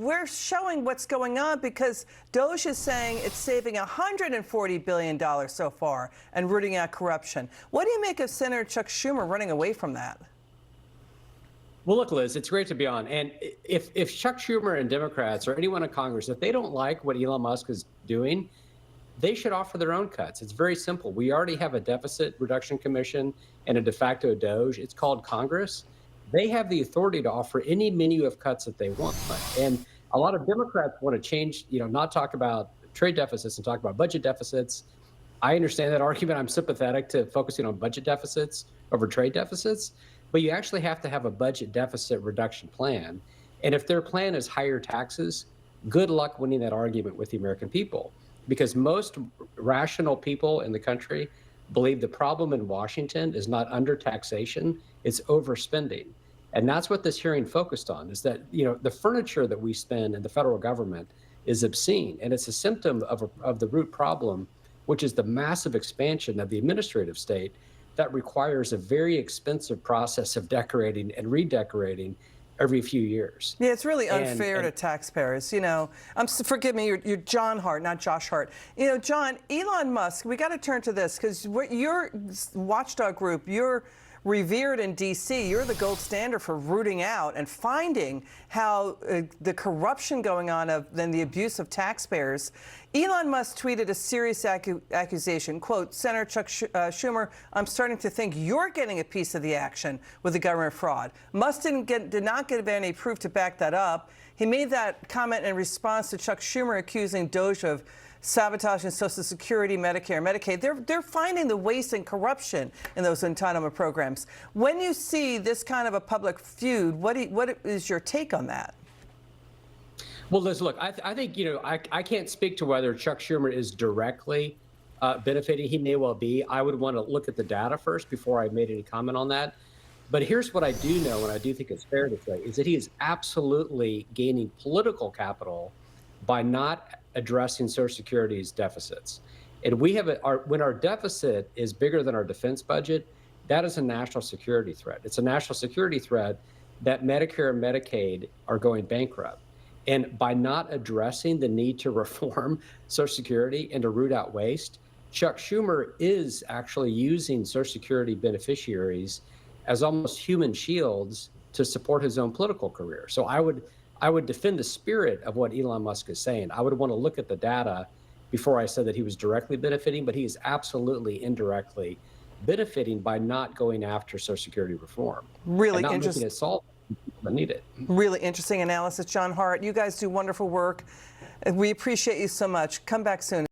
we're showing what's going on because DOJ is saying it's saving $140 billion so far and rooting out corruption. What do you make of Senator Chuck Schumer running away from that? Well, look, Liz, it's great to be on. And if Chuck Schumer and Democrats or anyone in Congress, if they don't like what Elon Musk is doing, they should offer their own cuts. It's very simple. We already have a deficit reduction commission and a de facto DOJ. It's called Congress. They have the authority to offer any menu of cuts that they want. And a lot of Democrats want to change, not talk about trade deficits and talk about budget deficits. I understand that argument. I'm sympathetic to focusing on budget deficits over trade deficits. But you actually have to have a budget deficit reduction plan. And if their plan is higher taxes, good luck winning that argument with the American people. Because most rational people in the country believe the problem in Washington is not under taxation, it's overspending. And that's what this hearing focused on, is that the furniture that we spend in the federal government is obscene. And it's a symptom of the root problem, which is the massive expansion of the administrative state that requires a very expensive process of decorating and redecorating every few years. Yeah, it's really unfair to taxpayers. Forgive me, you're John Hart, not Josh Hart. John, Elon Musk, we got to turn to this because your watchdog group, you're revered in D.C. You're the gold standard for rooting out and finding how the corruption going on and the abuse of taxpayers. Elon Musk tweeted a serious accusation, quote, Senator Chuck Schumer, I'm starting to think you're getting a piece of the action with the government fraud. Musk did not give any proof to back that up. He made that comment in response to Chuck Schumer accusing DOJ of sabotaging Social Security, Medicare, Medicaid. They're finding the waste and corruption in those entitlement programs. When you see this kind of a public feud, what is your take on that? Well, Liz, look, I think, I can't speak to whether Chuck Schumer is directly benefiting. He may well be. I would want to look at the data first before I made any comment on that. But here's what I do know, and I do think it's fair to say, is that he is absolutely gaining political capital by not addressing Social Security's deficits. And we have when our deficit is bigger than our defense budget, that is a national security threat. It's a national security threat that Medicare and Medicaid are going bankrupt. And by not addressing the need to reform Social Security and to root out waste, Chuck Schumer is actually using Social Security beneficiaries as almost human shields to support his own political career. So I would defend the spirit of what Elon Musk is saying. I would want to look at the data before I said that he was directly benefiting, but he is absolutely indirectly benefiting by not going after Social Security reform. Really interesting. Looking at solve that need it. Really interesting analysis, John Hart. You guys do wonderful work. We appreciate you so much. Come back soon.